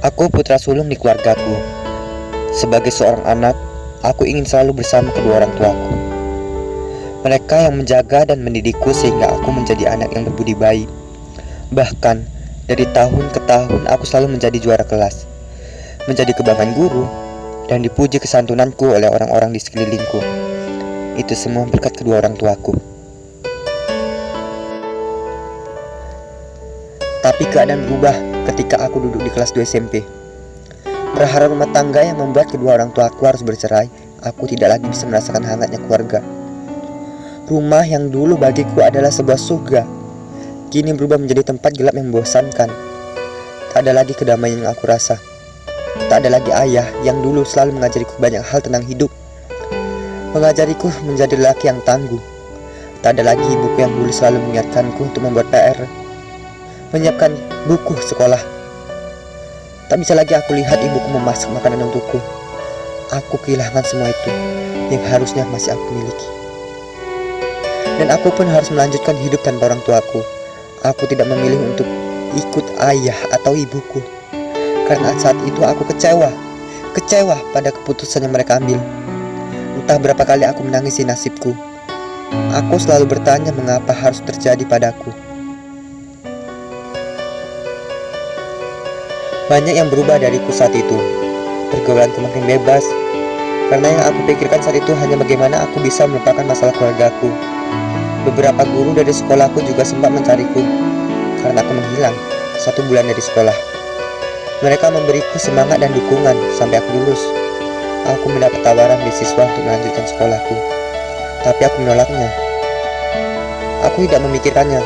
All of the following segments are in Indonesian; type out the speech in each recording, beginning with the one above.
Aku putra sulung di keluargaku. Sebagai seorang anak, aku ingin selalu bersama kedua orang tuaku. Mereka yang menjaga dan mendidikku sehingga aku menjadi anak yang berbudi baik. Bahkan, dari tahun ke tahun aku selalu menjadi juara kelas, menjadi kebanggaan guru, dan dipuji kesantunanku oleh orang-orang di sekelilingku. Itu semua berkat kedua orang tuaku. Tapi keadaan berubah ketika aku duduk di kelas 2 SMP. Perhara rumah tangga yang membuat kedua orang tuaku harus bercerai, aku tidak lagi bisa merasakan hangatnya keluarga. Rumah yang dulu bagiku adalah sebuah surga, kini berubah menjadi tempat gelap yang membosankan. Tak ada lagi kedamaian yang aku rasa. Tak ada lagi ayah yang dulu selalu mengajariku banyak hal tentang hidup, mengajariku menjadi lelaki yang tangguh. Tak ada lagi ibuku yang dulu selalu mengingatkanku untuk membuat PR, menyiapkan buku sekolah. Tak bisa lagi aku lihat ibuku memasak makanan untukku. Aku kehilangan semua itu yang harusnya masih aku miliki. Dan aku pun harus melanjutkan hidup tanpa orang tuaku. Aku tidak memilih untuk ikut ayah atau ibuku, karena saat itu aku kecewa pada keputusan yang mereka ambil. Entah berapa kali aku menangisi nasibku. Aku selalu bertanya mengapa harus terjadi padaku. Banyak yang berubah dariku saat itu. Pergaulanku makin bebas, karena yang aku pikirkan saat itu hanya bagaimana aku bisa melupakan masalah keluargaku. Beberapa guru dari sekolahku juga sempat mencariku karena aku menghilang 1 bulan dari sekolah. Mereka memberiku semangat dan dukungan sampai aku lulus. Aku mendapat tawaran beasiswa untuk melanjutkan sekolahku, tapi aku menolaknya. Aku tidak memikirkannya.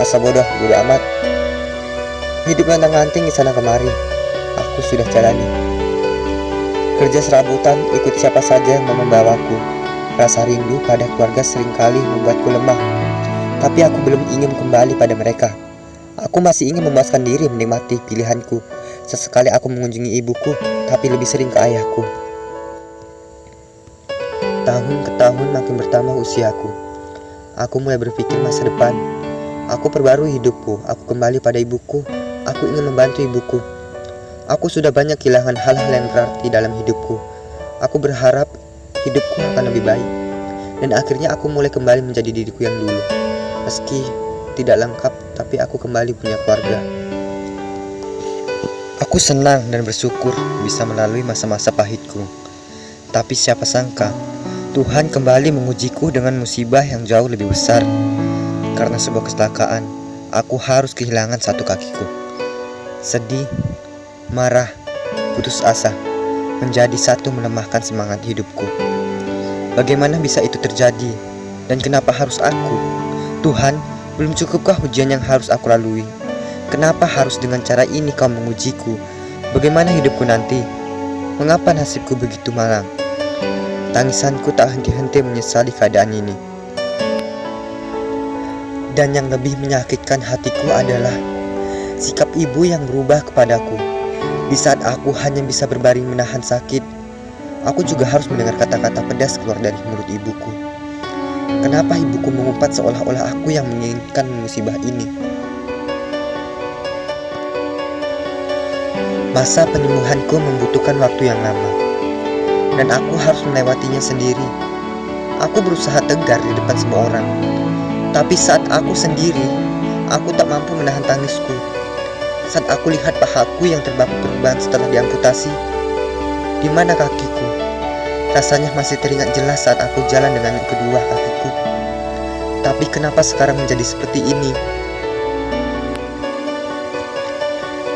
Masa bodoh amat. Hidup lantang-lanting di sana kemari, aku sudah jalani. Kerja serabutan, ikut siapa saja yang mau membawaku. Rasa rindu pada keluarga seringkali membuatku lemah, tapi aku belum ingin kembali pada mereka. Aku masih ingin memuaskan diri menikmati pilihanku. Sesekali aku mengunjungi ibuku, tapi lebih sering ke ayahku. Tahun ke tahun makin bertambah usiaku. Aku mulai berpikir masa depan. Aku perbarui hidupku, aku kembali pada ibuku. Aku ingin membantu ibuku. Aku sudah banyak kehilangan hal-hal yang berarti dalam hidupku. Aku berharap hidupku akan lebih baik. Dan akhirnya aku mulai kembali menjadi diriku yang dulu. Meski tidak lengkap, tapi aku kembali punya keluarga. Aku senang dan bersyukur bisa melalui masa-masa pahitku. Tapi siapa sangka Tuhan kembali mengujiku dengan musibah yang jauh lebih besar. Karena sebuah kecelakaan, aku harus kehilangan 1 kakiku. Sedih, marah, putus asa menjadi satu melemahkan semangat hidupku. Bagaimana bisa itu terjadi? Dan kenapa harus aku? Tuhan, belum cukupkah ujian yang harus aku lalui? Kenapa harus dengan cara ini kau mengujiku? Bagaimana hidupku nanti? Mengapa nasibku begitu malang? Tangisanku tak henti-henti menyesali keadaan ini. Dan yang lebih menyakitkan hatiku adalah sikap ibu yang berubah kepadaku. Di saat aku hanya bisa berbaring menahan sakit, aku juga harus mendengar kata-kata pedas keluar dari mulut ibuku. Kenapa ibuku mengumpat seolah-olah aku yang menginginkan musibah ini? Masa penyembuhanku membutuhkan waktu yang lama, dan aku harus melewatinya sendiri. Aku berusaha tegar di depan semua orang, tapi saat aku sendiri, aku tak mampu menahan tangisku. Saat aku lihat pahaku yang terbakar setelah diamputasi, di mana kakiku? Rasanya masih teringat jelas saat aku jalan dengan kedua kakiku. Tapi kenapa sekarang menjadi seperti ini?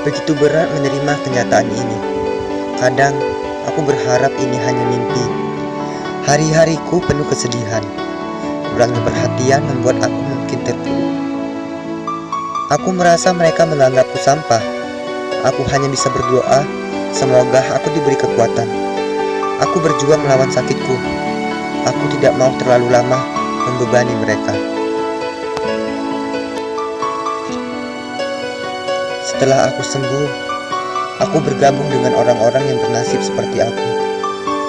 Begitu berat menerima kenyataan ini. Kadang aku berharap ini hanya mimpi. Hari-hariku penuh kesedihan. Kurangnya perhatian membuat aku mungkin terpuruk. Aku merasa mereka menganggapku sampah. Aku hanya bisa berdoa, semoga aku diberi kekuatan. Aku berjuang melawan sakitku. Aku tidak mau terlalu lama membebani mereka. Setelah aku sembuh, aku bergabung dengan orang-orang yang bernasib seperti aku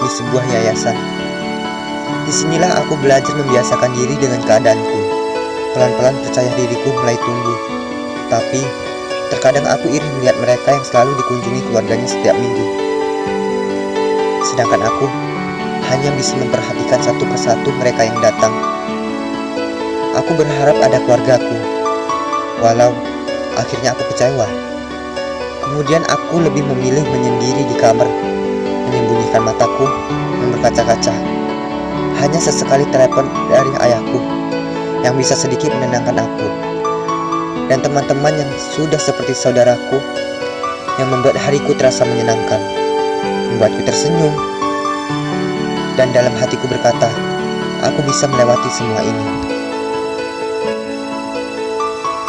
di sebuah yayasan. Disinilah aku belajar membiasakan diri dengan keadaanku. Pelan-pelan percaya diriku mulai tumbuh. Tapi Terkadang aku iri melihat mereka yang selalu dikunjungi keluarganya setiap minggu. Sedangkan aku hanya bisa memperhatikan satu persatu mereka yang datang. Aku berharap ada keluargaku, walau akhirnya aku kecewa. Kemudian aku lebih memilih menyendiri di kamar, menyembunyikan mataku yang berkaca-kaca. Hanya sesekali telepon dari ayahku yang bisa sedikit menenangkan aku. Dan teman-teman yang sudah seperti saudaraku yang membuat hariku terasa menyenangkan, membuatku tersenyum. Dan dalam hatiku berkata, aku bisa melewati semua ini.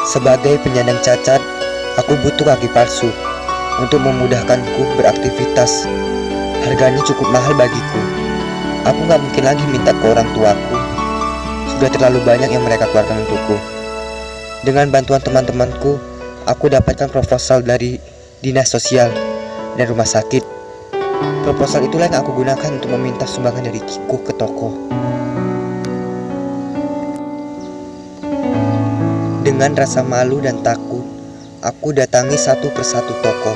Sebagai penyandang cacat, aku butuh kaki palsu untuk memudahkanku beraktivitas. Harganya cukup mahal bagiku. Aku gak mungkin lagi minta ke orang tuaku. Sudah terlalu banyak yang mereka keluarkan untukku. Dengan bantuan teman-temanku, aku dapatkan proposal dari dinas sosial dan rumah sakit. Proposal itulah yang aku gunakan untuk meminta sumbangan dari Kiko ke toko. Dengan rasa malu dan takut, aku datangi satu persatu toko.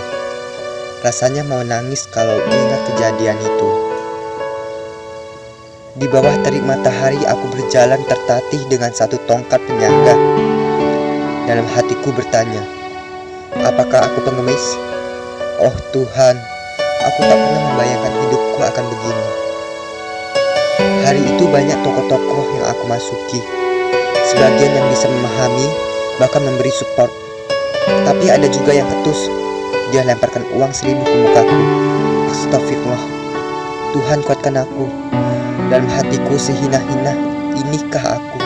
Rasanya mau nangis kalau ingat kejadian itu. Di bawah terik matahari aku berjalan tertatih dengan satu tongkat penyangga. Dalam hatiku bertanya, apakah aku pengemis? Oh Tuhan, aku tak pernah membayangkan hidupku akan begini. Hari itu banyak toko-toko yang aku masuki. Sebagian yang bisa memahami, bahkan memberi support. Tapi ada juga yang ketus. Dia lemparkan uang 1.000 ke mukaku. Astagfirullah. Tuhan kuatkan aku. Dalam hatiku sehina-hina, inikah aku?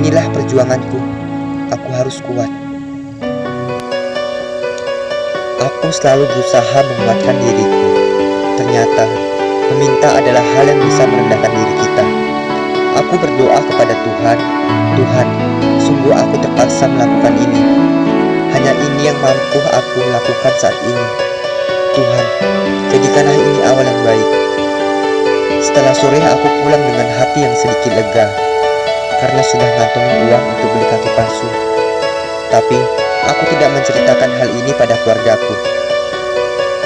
Inilah perjuanganku. Aku harus kuat. Aku selalu berusaha menguatkan diriku. Ternyata meminta adalah hal yang bisa merendahkan diri kita. Aku berdoa kepada Tuhan, Tuhan, sungguh aku terpaksa melakukan ini. Hanya ini yang mampu aku lakukan saat ini. Tuhan, jadikanlah ini awal yang baik. Setelah sore aku pulang dengan hati yang sedikit lega, karena sudah ngantongin uang untuk beli kaki palsu. Tapi aku tidak menceritakan hal ini pada keluargaku.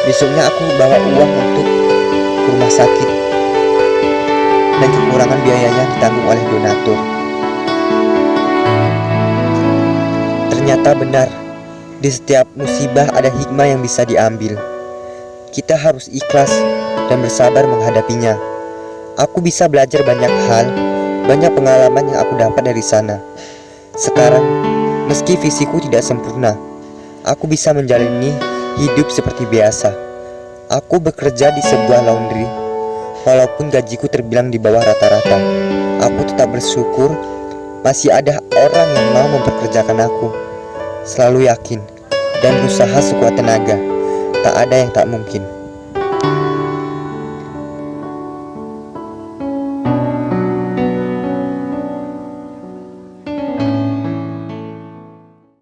Besoknya aku bawa uang untuk ke rumah sakit, dan kekurangan biayanya ditanggung oleh donatur. Ternyata benar, di setiap musibah ada hikmah yang bisa diambil. Kita harus ikhlas dan bersabar menghadapinya. Aku bisa belajar banyak hal, banyak pengalaman yang aku dapat dari sana. Sekarang, meski fisikku tidak sempurna, aku bisa menjalani hidup seperti biasa. Aku bekerja di sebuah laundry. Walaupun gajiku terbilang di bawah rata-rata, aku tetap bersyukur masih ada orang yang mau memperkerjakan aku. Selalu yakin dan berusaha sekuat tenaga. Tak ada yang tak mungkin.